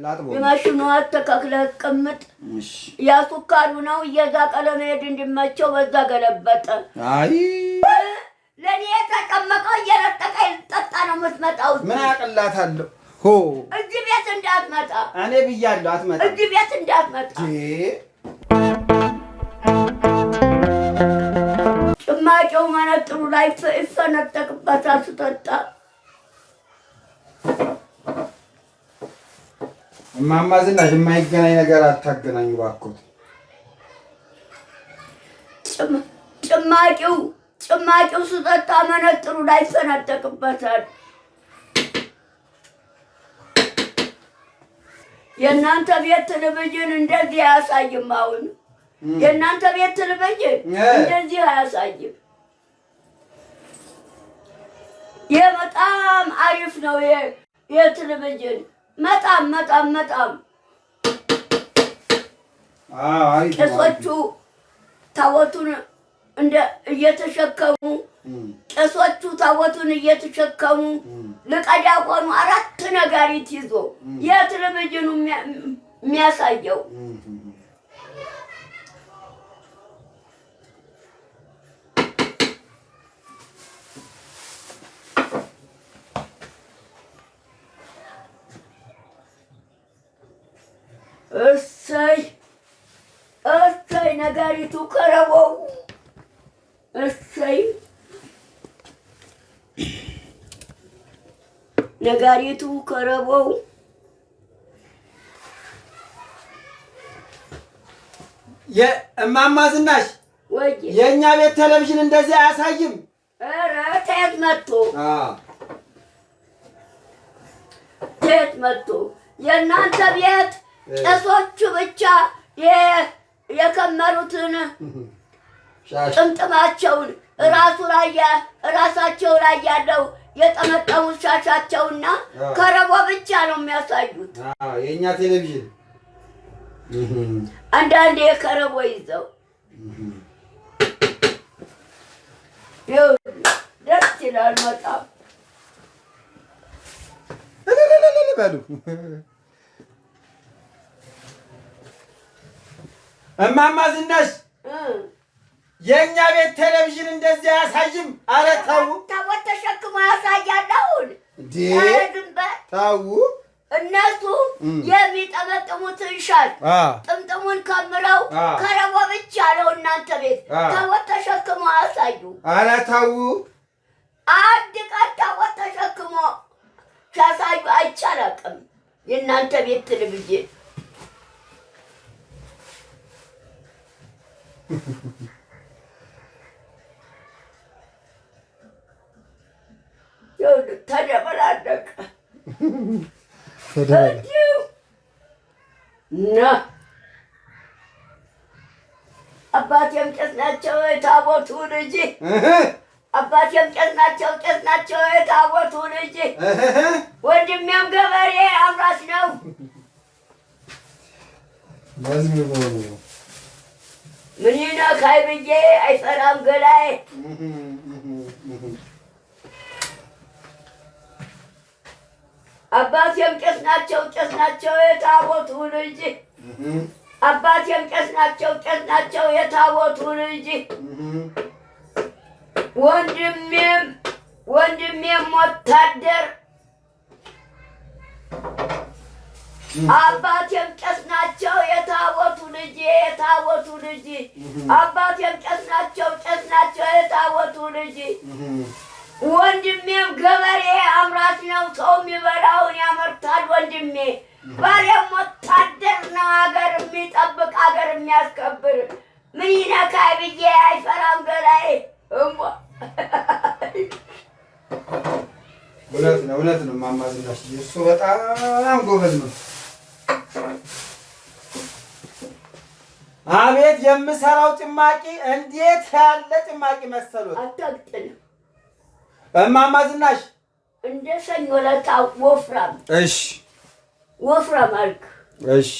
ላጥቦ የማሽኑ አተካክለ ቅምጥ እሺ ያሱካሉ ነው እየዛቀ ለመሄድ እንዲመቸው በዛ ገለበጠ አይ ለኔ የተቀመቀው እየረጠቀ ይጠጣ ነው የምትመጣው ምን አቅላታለሁ ሆ እዚህ ቤት እንዳትመጣ እኔ ብያለሁ አትመጣ እዚህ ቤት እንዳትመጣ ጭማቂው መነጥሩ ላይ ይፈነጠቅበታል ስትጠጣ እማማ ዝናሽ የማይገናኝ ነገር አታገናኙ እባክዎት ጭማቂው ስትጠጣ መነጥሩ ላይ ይፈነጠቅበታል የእናንተ ቤት ቴሌቪዥን እንደዚህ አያሳይም አሁን የእናንተ ቤት ቴሌቪዥን እንደዚህ አያሳይም ይሄ በጣም አሪፍ ነው የቴሌቪዥን መጣም አሪፍ ቄሶቹ ታቦቱን እንደ እየተሸከሙ ቄሶቹ ታቦቱን እየተሸከሙ ለቀዳቆኑ 4 ነጋሪት ይዞ የቴሌቪዥኑ የሚያሳየው እሰይ ነጋሪቱ ከረቦው እሰይ ነጋሪቱ ከረቦው የእማማ ዝናሽ ወይ የኛ ቤት ቴሌቪዥን እንደዚህ አያሳይም ኧረ ተየት መጥቶ የእናንተ ቤት ቄሶቹ ብቻ የከመሩትን ጥምጥማቸውን ራሳቸው ላይ ያለው የጠመጠሙት ሻሻቸውና ከረቦ ብቻ ነው የሚያሳዩት የኛ ቴሌቪዥን አንዳንዴ ከረቦ ይዘው ደስ ይላል በጣም በሉ እማማ ዝናሽ የኛ ቤት ቴሌቪዥን እንደዚህ አያሳይም ኧረ ተው ታቦት ተሸክሞ ያሳያለሁን ተው እነሱ የሚጠመጥሙትን ሻል ጥምጥሙን ከምረው ከረቦ ብቻ ነው እናንተ ቤት ታቦት ተሸክሞ ያሳዩ ኧረ ተው አንድ ቀን ታቦት ተሸክሞ ሲያሳዩ አይቻላቅም የእናንተ ቤት ቴሌቪዥን ተደበላለቀ አባቴም ቄስ ናቸው የታቦቱ ልጅ አባቴም ቄስ ናቸው የታቦቱ ልጅ ወንድሜም ገበሬ አምራች ነው ምን ይነካይ ብዬ አይፈራም ገላይ አባቴም ቄስ ናቸው የታቦቱ ልጅ አባቴም ቄስ ናቸው የታቦቱ ልጅ ወንድሜም ወታደር አባቴም ቄስ ናቸው የታቦቱ ልጅ አባቴም ቄስ ናቸው የታቦቱ ልጅ ወንድሜም ገበሬ አምራች ነው ሰው የሚበላውን ያመርታል ወንድሜ ባሪያም ወታደር ነው ሀገር የሚጠብቅ ሀገር የሚያስከብር ምን ይነካይ ብዬ አይፈራም ገላይ እውነት ነው እማማ ዝናሽ እሱ በጣም ጎበዝ ነው አቤት የምሰራው ጭማቂ እንዴት ያለ ጭማቂ መሰሎት አታግጥን እማማ ዝናሽ እንደ ሰኞ ዕለት ወፍራም እሺ ወፍራም አልክ እሺ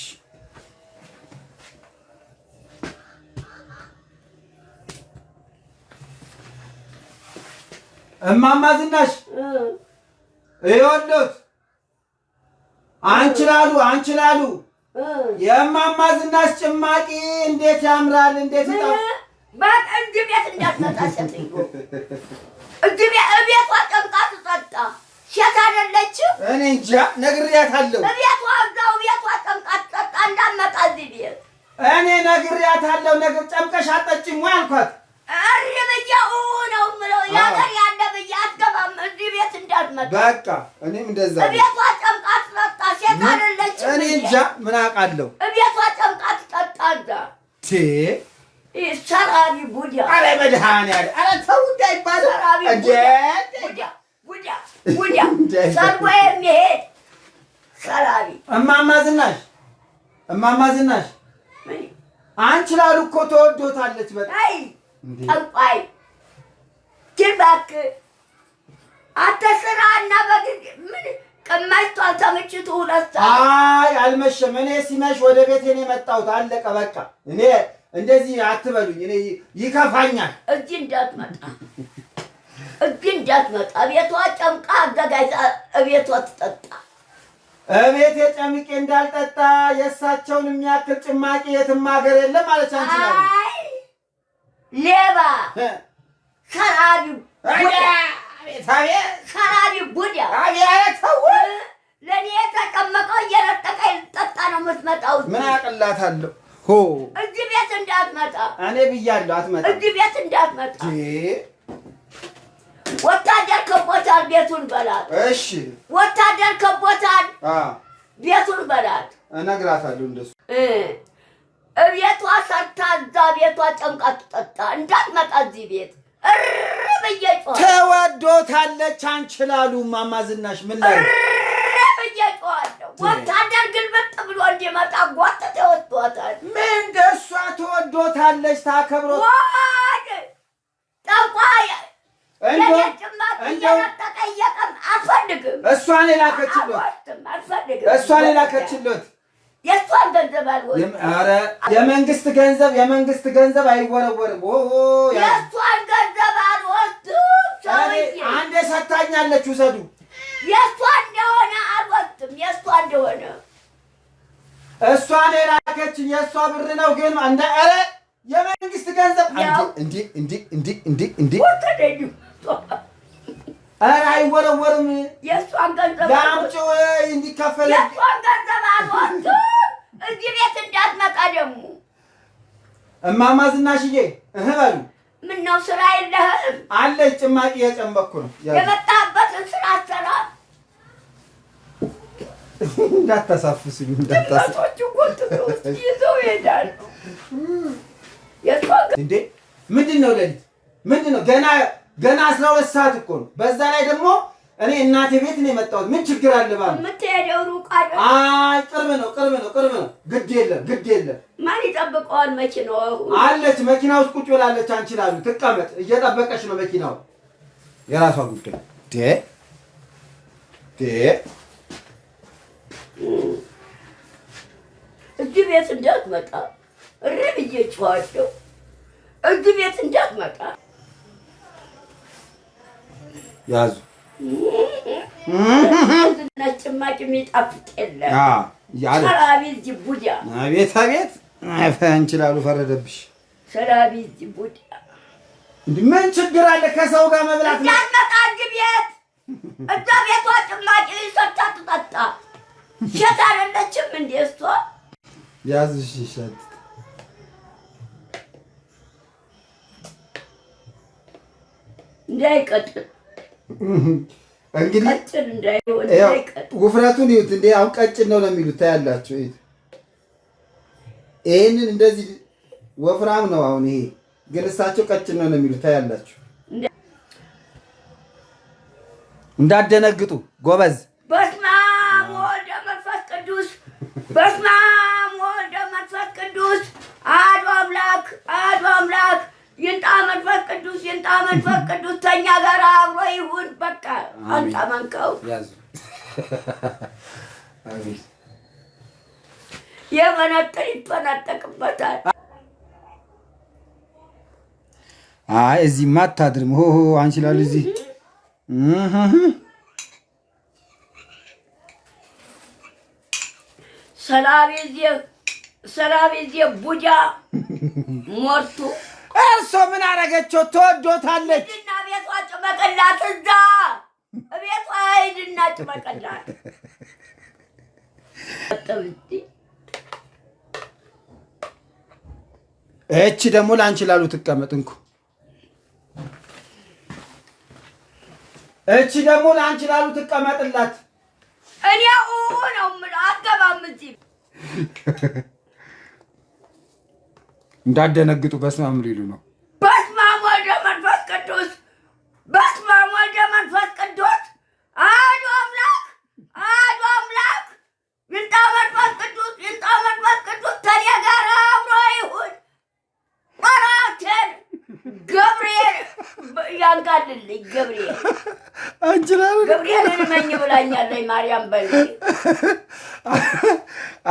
እማማ ዝናሽ ይኸውልዎት አንችላሉ የማማ ዝናሽ ጭማቂ እንዴት ያምራል! እንዴት በቃ እዚህ ቤት እንዳትመጣ ሴትዮ፣ እዚህ ቤቷ ጨምቃ ትጠጣ። ሴት አይደለችም። እኔ እንጃ ነግሬያታለሁ። ቤቷ እዛው ቤቷ ጨምቃ ትጠጣ፣ እንዳትመጣ እዚህ ቤት። እኔ ነግሬያታለሁ። ጨምቀሽ አትጠጪም ወይ አልኳት። እሪ ብዬው ነው የምለው። ያገር ያለ ብዬ አትገባም እዚህ ቤት እንዳትመጣ። በቃ እኔም እንደዛ ቤቷ ጨምቃ ትጠጣ። ሴት አይደለችም። እኔ እንጃ ምን አውቃለሁ። ቤቷ ጨምቃ ትጠጣ እዛ ሰራቢ ቡዳ። ኧረ መድኃኒዓለም ኧረ ተው እንዳይባል። ቡዳ ሰርጎ የሚሄድ ሰራቢ። እማማ ዝናሽ አንችላሉ እኮ ተወዶታለች በጣም። ጠንቋይ ግን እባክህ አንተ ስራ እና በግድ ምን ቀማይቷል ተመችቶ ሁለት ሰዓት። አይ አልመሸም። እኔ ሲመሽ ወደ ቤቴ ነው የመጣሁት። አለቀ በቃ። እኔ እንደዚህ አትበሉኝ፣ እኔ ይከፋኛል። እዚህ እንዳትመጣ ቤቷ ጨምቃ አዘጋጅታ እቤቷ ትጠጣ። እቤቴ ጨምቄ እንዳልጠጣ የእሳቸውን የሚያክል ጭማቂ የትም ሀገር የለም ማለት አንችላል። አይ ሌባ ሰራቢ ቡዳ ለእኔ የተቀመቀው እየነጠቀ ጠጣ ነው የምትመጣው። ምን አቅላታለሁ? እዚህ ቤት እንዳትመጣ እኔ ብያለሁ። አትመጣም። እዚህ ቤት እንዳትመጣ። ወታደር ከቦታል፣ ቤቱን በላት። እሺ ወታደር ከቦታል፣ ቤቱን በላት። እነግራታለሁ እንደሱ። እቤቷ ሰርታ እዛ ቤቷ ጨምቃ ትጠጣ። እንዳትመጣ እዚህ ቤት ብዬ ጮኸ። ተወዶታለች አንችላሉ እማማ ዝናሽ ምን ላይ ብዬ ጮኸለሁ። ወታደር ግልብጥ ብሎ እንዲመጣ ጓተት ወጥቷታል። ምን ደሷ ተወዶታለች ታከብሮ ጠንቋይ እየነጠቀ እየቀም አልፈልግም። እሷን የላከችሎት የእሷን ገንዘብ አልወስድም። ኧረ የመንግስት ገንዘብ አይወረወርም። የእሷን ገንዘብ አልወስድም። ሰውዬ አንዴ ሰታኛለች፣ ውሰዱ። የእሷ እንደሆነ አልወስድም። የእሷ እንደሆነ እሷን የላከችኝ የእሷ ብር ነው። ግን ኧረ የመንግስት ገንዘብ እንዲህ ወሰደኝ። ኧረ አይወረወርም። የእሷን ገንዘብ ለአምጪው እንዲከፈል የእሷን ገንዘብ አልወስድም። እዚህ ቤት እንዳትመጣ ደግሞ እማማ ዝናሽዬ በሉ። ምነው ስራ የለህም? አለች ጭማቂ የጨመኩ ነው። የመጣህበትን ስራ አሰራ። እንዳታሳፍሱኝ። ድመቶቹ ጎትተው ይዘው ይሄዳሉ። እንዴ ምንድን ነው ሌሊት? ምንድን ነው ገና 12 ሰዓት እኮ ነው። በዛ ላይ ደግሞ እኔ እናቴ ቤት ነው የመጣሁት። ምን ችግር አለ? የምትሄደው ሩቅ አይደል? አይ ቅርብ ነው። ግድ የለም። ማን ይጠብቀዋል? መኪናው አለች። መኪና ውስጥ ቁጭ ብላለች። አንችላሉ ትቀመጥ፣ እየጠበቀች ነው መኪናው። የራሷ ጉዳይ። እዚህ ቤት እንዳትመጣ እሪ ብዬ ጮኻለሁ። እዚህ ቤት እንዳትመጣ ያዙ። ዝናሽ ጭማቂ የሚጣፍጥ የለም። ሰራቢ እዚህ ቡዳ። አቤት አንችላሉ ፈረደብሽ። ሰራቢ እዚህ ቡዳ። ምን ችግር አለ ከሰው ጋር መብላት? እንዳትመጣ እዚህ ቤት። እዛ ቤቷ ጭማቂ ሰርታ ትጠጣ። ሴት አይደለችም እንደ እሷ? ያዝሽ ይሻል። እንዳይቀጥል እንግዲህ ቀጭን እንዳይሆን ውፍረቱን ይዩት። እንዴ አሁን ቀጭን ነው የሚሉት ታያላችሁ። ይሄንን እንደዚህ ወፍራም ነው አሁን። ይሄ ግን እሳቸው ቀጭን ነው የሚሉት ታያላችሁ። እንዳደነግጡ ጎበዝ። በስመ አብ ወወልድ ወመንፈስ ቅዱስ አሐዱ አምላክ ይንጣ መንፈስ ቅዱስ ተኛ ጋር አብሮ ይሁን። በቃ አንተ መንከው የመነጥር ይፈነጠቅበታል። አይ እዚህማ አታድርም። አንችላል እዚህ ሰላቤዜ ቡጃ ሞርቱ እርሶ ምን አረገችው? ተወዶታለች እና ቤቷ ጭመቀላት እዛ ቤቷ ሂድና ጭመቀላት እቺ ደግሞ ላንቺ ላሉ ትቀመጥ እንኩ እቺ ደግሞ ላንቺ ላሉ ትቀመጥላት እኔ ነው ምን አገባም እዚህ እንዳደነግጡ በስመ አብ ሊሉ ነው። በስመ አብ ወወልድ ወመንፈስ ቅዱስ በስመ አብ ወወልድ ወመንፈስ ቅዱስ አሐዱ አምላክ ይምጣ መንፈስ ቅዱስ ከእኔ ጋር አብሮ ይሁን። ወራትን ገብርኤል ያንጋልልኝ ገብርኤልን እመኝ ብላኛለች ማርያም በል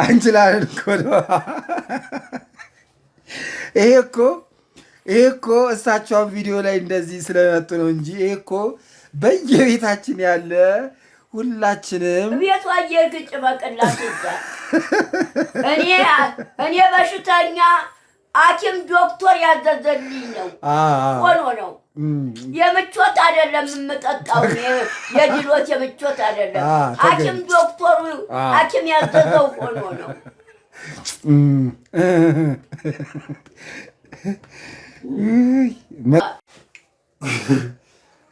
አንችላለን እኮ ነው። ይሄ እኮ እሳቸው ቪዲዮ ላይ እንደዚህ ስለመጡ ነው እንጂ ይሄ እኮ በየቤታችን ያለ ሁላችንም ቤቷ እየግጭ በቅላት ይዛል። እኔ በሽተኛ ሐኪም ዶክተር ያዘዘልኝ ነው ሆኖ ነው የምቾት አይደለም የምጠጣው የድሎት የምቾት አይደለም ሐኪም ዶክተሩ ሐኪም ያዘዘው ሆኖ ነው።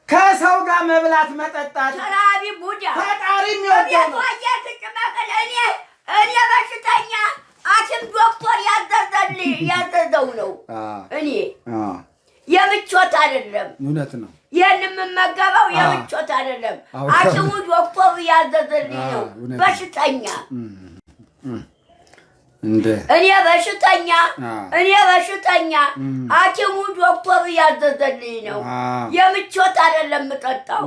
ከሰው ጋር መብላት መጠጣት ተራቢ ቡዳ ፈጣሪ የሚወደው ነው። እኔ በሽተኛ ሐኪም ዶክተር ያዘዘው ነው። እኔ የምቾት አይደለም። እውነት ነው። ይህን የምመገበው የምቾት አይደለም። ሐኪሙ ዶክተሩ ያዘዘልኝ ነው። በሽተኛ እኔ በሽተኛ ሐኪሙ ዶክተሩ ያዘዘልኝ ነው። የምቾት አይደለም የምጠጣው።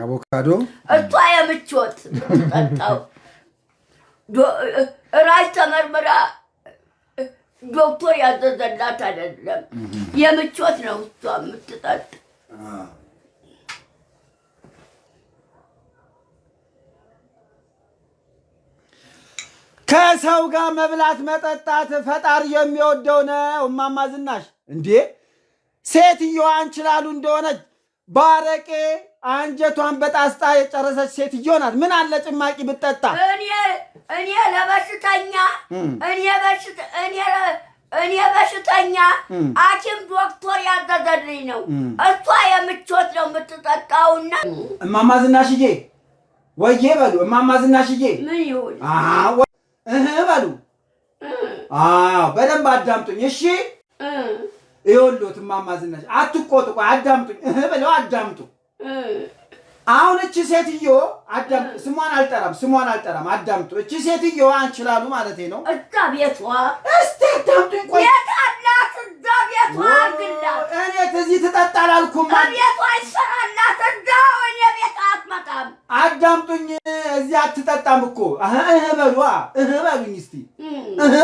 አቮካዶ እሷ የምቾት የምትጠጣው ራስ ተመርምራ ዶክተር ያዘዘላት አይደለም። የምቾት ነው እሷ የምትጠጣ። ከሰው ጋር መብላት መጠጣት ፈጣሪ የሚወደው ነው። እማማ ዝናሽ እንዴ ሴትዮዋ አንችላሉ እንደሆነች ባረቄ አንጀቷን በጣስጣ የጨረሰች ሴትዮ ናት። ምን አለ ጭማቂ ብትጠጣ? እኔ ለበሽተኛ እኔ በሽተኛ ሐኪም ዶክተር ያዘዘልኝ ነው። እሷ የምቾት ነው የምትጠጣውና እማማ ዝናሽዬ ወይዬ በሉ። እማማ ዝናሽዬ ምን ይሁን በሉ። በደንብ አዳምጡኝ እሺ። ይኸውልዎት እማማ ዝናሽ አትቆጡ፣ አዳምጡኝ ብለው አዳምጡ። አሁን እቺ ሴትዮ አዳምጡ፣ ስሟን አልጠራም፣ አዳምጡ። እቺ ሴትዮ አንችላሉ ማለቴ ነው። እዛ ቤቷ እስቲ አዳምጡኝ። ቆይ የታላት እዛ ቤቷ አግላት እኔ እዚህ ትጠጣ አላልኩም። ቤቷ ይሰራላት እዛ እኔ ቤት አትመጣም። አዳምጡኝ። እዚህ አትጠጣም እኮ በሉ በሉኝ። እስቲ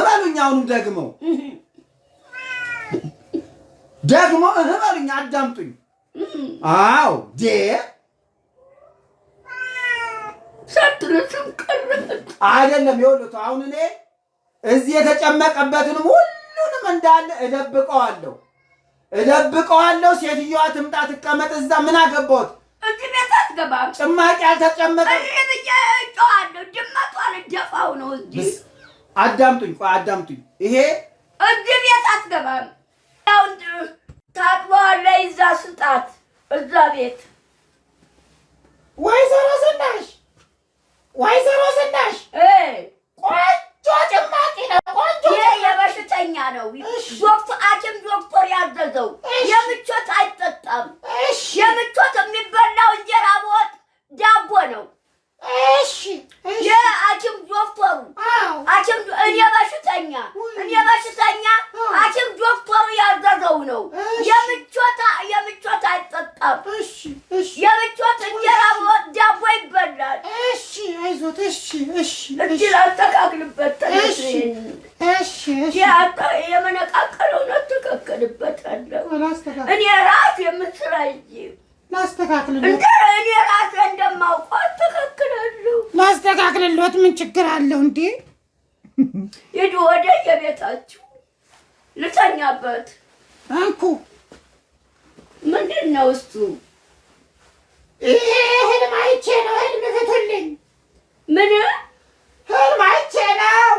በሉኝ። አሁንም ደግመው በሉኝ። አዳምጡኝ። አዎ ሰትርትም አይደለም። ይኸውልህ አሁን እኔ እዚህ የተጨመቀበትንም ሁሉንም እንዳለ እደብቀዋለሁ። ሴትዮዋ ትምጣ ትቀመጥ እዛ። ምን አገባሁት? እዚህ ቤት አትገባም። ጭማቂ አልተጨመቀ ብዬ እጮሃለሁ። ድመቷን እደፋው ነው እንጂ። አዳምጡኝ። ይሄ እዚህ ቤት አትገባም። አሁን ታጥበዋለህ። እዛ ስጣት እዛ ቤት ወይዘሮ ዝናሽ ቆንጆ ጭማቂ ነው። ቆንጆ የበሽተኛ ነው። ሐኪም ዶክተር ያዘዘው የምቾት አይጠጣም። የምቾት የሚበላው እንጀራ በወጥ ዳቦ ነው። የሐኪም ዶክተሩ እኔ በሽተኛ ሐኪም ዶክተሩ ያዘዘው ነው። የምቾት አይጠጣም። የምቾት እንጀራ በወጥ ዳቦ ይበላል። አይዞት። እጅ ላስተካክልበት የመነቃቀለውን አስተካክልበታለሁ። እኔ ራሴ የምስራ እንጂ ላስተካክልልዎት እኔ ራሴ እንደማውቀው አስተካክላለሁ። ላስተካክልልዎት ምን ችግር አለው እንዴ? ሂዱ ወደ የቤታችሁ ልተኛበት። አንኩ ምንድን ነው እሱ? ይሄ ህልም አይቼ ነው። ህልም ፍቱልኝ። ምን ህልም አይቼ ነው?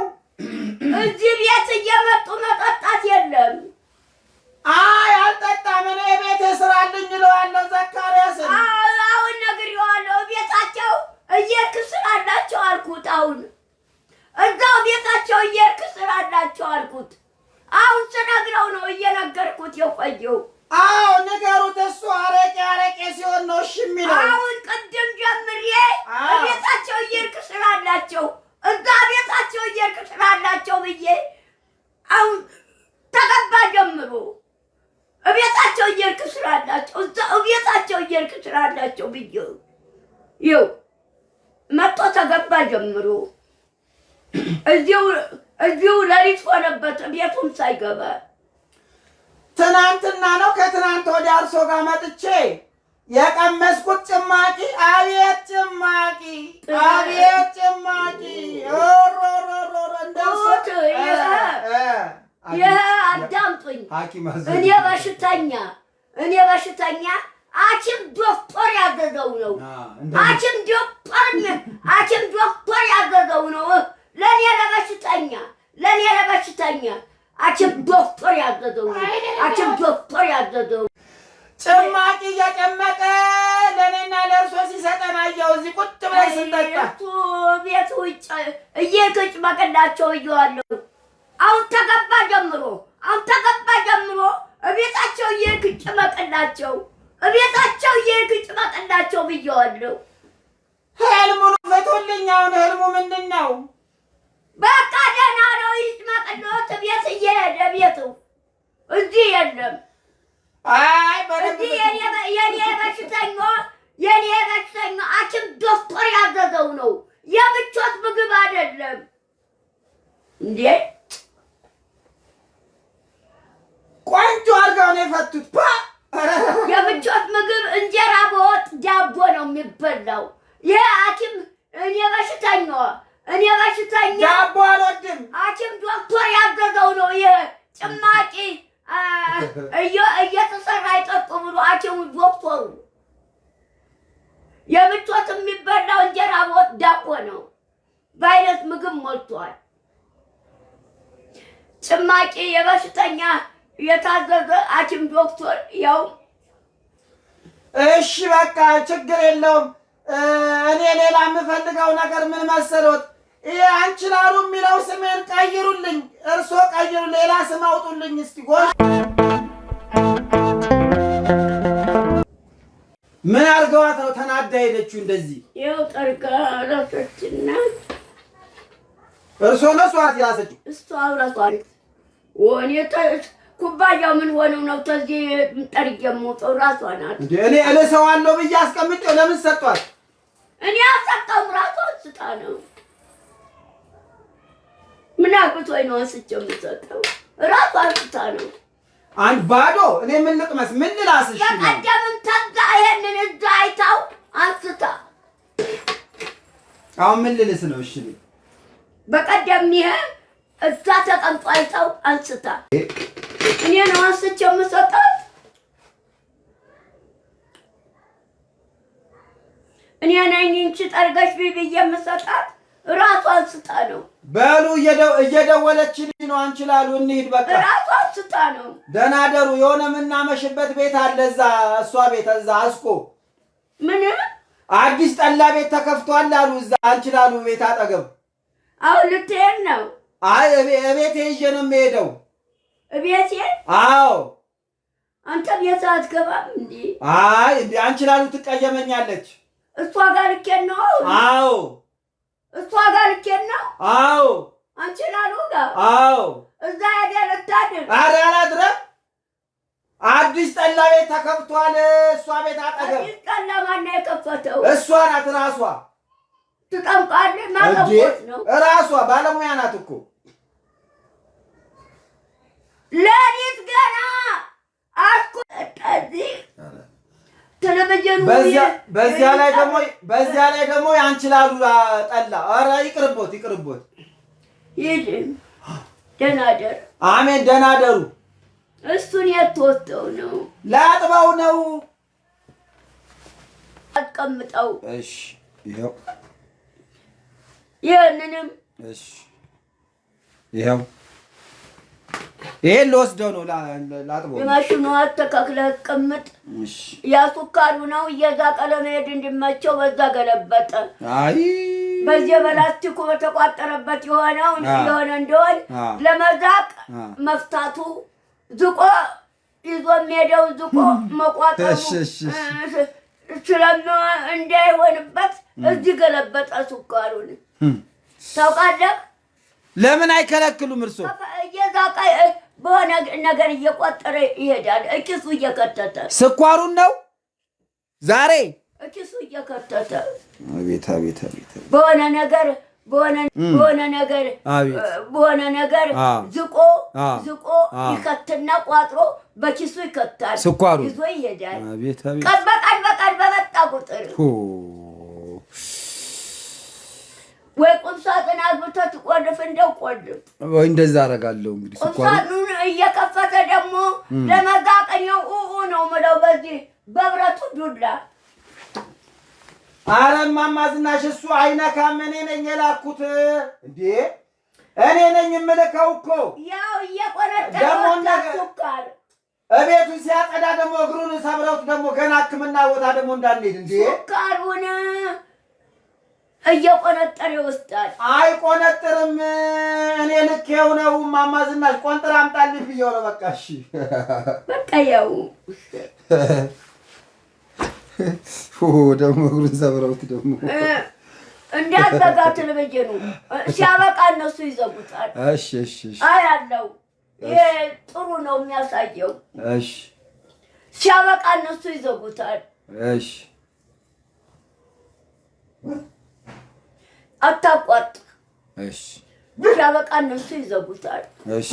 እዚህ ቤት እየመጡ መጠጣት የለም። አይ አልጠጣም። እኔ ቤት ስራ አለኝ እለዋለሁ ዘካርያስን። አሁን ነግሬዋለሁ። ቤታቸው እየሄድክ ስራላቸው አልኩት። አሁን እዛው ቤታቸው እየሄድክ ስራላቸው አልኩት። አሁን ስነግረው ነው እየነገርኩት የቆየው። አዎ ንገሩት። እሱ አረቄ ሲሆን ነው እሺ የሚለው። አሁን ቅድም ጀምሬ ቤታቸው እየሄድክ ስራላቸው፣ እዛ ቤታቸው እየሄድክ ስራላቸው ብዬ አሁን ተገባ ጀምሮ ቤታቸው እየሄድክ ስራላቸው፣ እዛ ቤታቸው እየሄድክ ስራላቸው ብዬ ይኸው መጥቶ ተገባ ጀምሮ እዚሁ ለሊት ሆነበት ቤቱም ሳይገባ። ትናንትና ነው ከትናንት ወዲያ እርሶ ጋር መጥቼ የቀመስኩት ጭማቂ፣ አቤት ጭማቂ፣ አቤት ጭማቂ። ይሄ አዳምጡኝ። እኔ በሽተኛ ሐኪም ዶክተር ያዘዘው ነው። ሐኪም ዶክተር ያዘዘው ነው። ለኔ ለበሽተኛ ሐኪም ዶክተር ያዘዘው ነው። ሐኪም ዶክተር ያዘዘው ጭማቂ እየጨመቀ ለኔና ለእርሶ ሲሰጠን አየሁ። እዚህ ቁጭ ብለን ስንጠጣ ቤቱ ውጭ እየከጭ መቀላቸው እየዋለሁ። አሁን ተገባ ጀምሮ እቤታቸው እየከጭ መቀላቸው ብየዋለሁ። ህልሙን ፍቱልኝ። አሁን ህልሙ ምንድን ነው? በቃ ደህና ነው። ይጭመቅሎት ቤት እየሄደ ቤቱ እዚህ የለም። አይ እዚህ የኔ በሽተኛ ሐኪም ዶክተር ያዘዘው ነው። የምቾት ምግብ አይደለም እንዴ። ቆንጆ አድርገው ነው የፈቱት። የምቾት ምግብ እንጀራ በወጥ ዳቦ ነው የሚበላው። ይሄ ሐኪም እኔ በሽተኛ ዳቦ አልወድም። ሐኪም ዶክተር ያዘዘው ነው። ይሄ ጭማቂ እየተሰራ አይጠጡ ብሎ ሐኪሙ ዶክተሩ የምቾት የሚበላው እንጀራ በወጥ ዳቦ ነው። በአይነት ምግብ ሞልቷል። ጭማቂ የበሽተኛ የታዘዘ ሐኪም ዶክተር ያው እሺ በቃ ችግር የለውም። እኔ ሌላ የምፈልገው ነገር ምን መሰሎት? ይሄ አንችላሉ የሚለው ስሜን ቀይሩልኝ። እርሶ ቀይሩ፣ ሌላ ስም አውጡልኝ እስቲ። ጎሽ ምን አድርገዋት ነው ተናዳ ሄደችው እንደዚህ? ይኸው ጠርጋ ራሰችና እርሶ ነው ሷት ያሰችው? እሷ አውራቷል። ወኔ ኩባያው ምን ሆነው ነው ተዚህ ጠርጌ ሞተው ራሷ ናት እንዴ? እኔ እልሰዋለሁ ብዬ አስቀምጬው ለምን ሰጧት? እኔ አሰጣው ራሷ ስጣ ነው። ምን አግቶኝ ነው አንስቼው የምሰጠው? ራሷ ስጣ ነው። አንድ ባዶ እኔ ምን ልቅመስ? ምን ልላስሽ ነው? በቀደምም ተጋ ይሄንን እዛ አይታው አንስታ። አሁን ምን ልልስ ነው? እሺ በቀደም ይሄ እዛ ተቀምጦ አይታው አንስታ እኔ ነው አንስቼው የምሰጠው። እኔ ነኝ እንጂ ጠርገሽ ብዬ የምሰጣት ራሷ አንስታ ነው። በሉ እየደወለችልኝ ነው። አንችላሉ እንሂድ በቃ። ራሷ አንስታ ነው። ደህና ደሩ። የሆነ የምናመሽበት ቤት አለ እዛ፣ እሷ ቤት እዛ አስኮ ምን አዲስ ጠላ ቤት ተከፍቷል አሉ እዛ አንችላሉ ቤት አጠገብ። አሁን ልትሄድ ነው? አይ እቤቴ ይዤ ነው የምሄደው። እቤቴ? አዎ። አንተ ቤት አትገባም እንዴ? አይ እንዴ አንችላሉ ትቀየመኛለች። እሷ ጋር ልኬድ ነው? አዎ። እሷ ጋር ልኬድ ነው? አዎ። አንችላሉ ጋር? አዎ። እዛ ሄደህ ልታድር? ኧረ አላድርም። አዲስ ጠላ ቤት ተከፍቷል እሷ ቤት አጠገብ። አዲስ ጠላ ማነው የከፈተው? እሷ ናት ራሷ። ትጠምቃለህ? ማጠቦት ነው ራሷ። ባለሙያ ናት እኮ። ለሊት ገና አስቆጣዚህ ቴሌቪዥኑ በዚያ ላይ ደግሞ ያንችላሉ ጠላ። ኧረ ይቅርቦት። ይልም ደህና ደር። አሜን። ደህና ደሩ። እሱን የትወስደው ነው? ላጥባው ነው። አስቀምጠው። እሺ ይኸው። ይህንንም እሺ ይኸው። ይሄን ልወስደው ነው። ላጥባው። የማሽኑ አስተካክለህ አስቀምጥ። እሺ ያ ሱካሩ ነው። እየዛቀ ለመሄድ እንዲመቸው በዛ ገለበጠ። አይ በዚህ በላስቲኩ በተቋጠረበት የሆነው የሆነ እንደሆን ለመዛቅ መፍታቱ ዝቆ ይዞ የሚሄደው ዝቆ መቋጠሩ እንዳይሆንበት እዚህ ገለበጠ ሱካሩን። ታውቃለህ? ለምን አይከለክሉም? እርሶ እየዛቀ በሆነ ነገር እየቋጠረ ይሄዳል። እኪሱ እየከተተ ስኳሩን ነው ዛሬ እኪሱ እየከተተ። አቤት አቤት አቤት። በሆነ ነገር ዝቆ ይከትና ቋጥሮ በኪሱ ይከታል። ስኳሩ ይዞ ይሄዳል። አቤት አቤት። ቀን በመጣ ቁጥር ወይ ቁም ሳጥን አግብተህ ትቆልፍ እንደው ቆልፍ ወይ እንደዛ አደርጋለሁ። እንግዲህ ቁም ሳጥኑን እየከፈተ ደግሞ ለመዛቀኛው ነው የምለው በዚህ በብረቱ ዱላ። ኧረ እማማ ዝናሽ እሱ አይነካም። እኔ ነኝ የላኩት እንዴ! እኔ ነኝ የምልከው እኮ። ያው እየቆረጠ ሱካር እቤቱን ሲያጸዳ ደግሞ እግሩን ሰብረውት ደግሞ ገና ሕክምና ቦታ ደግሞ እንዳንሄድ እንዴ! ሱካሩን እየቆነጠረ ይወስዳል። አይቆነጥርም። እኔ ልኬው ነው እማማ ዝናሽ። ቆንጥር አምጣልኝ ብዬው ነው። በቃ እሺ፣ በቃ ያው ደግሞ እግሩን ሰብረውት ደግሞ እንዳትዘጋ ቴሌቪዥኑ ሲያበቃ እነሱ ይዘጉታል። እሺ እሺ እሺ። አያለው ይሄ ጥሩ ነው የሚያሳየው። እሺ ሲያበቃ እነሱ ይዘጉታል። እሺ አታቋርጥ። እሺ ሲያበቃ እነሱ ይዘጉታል። እሺ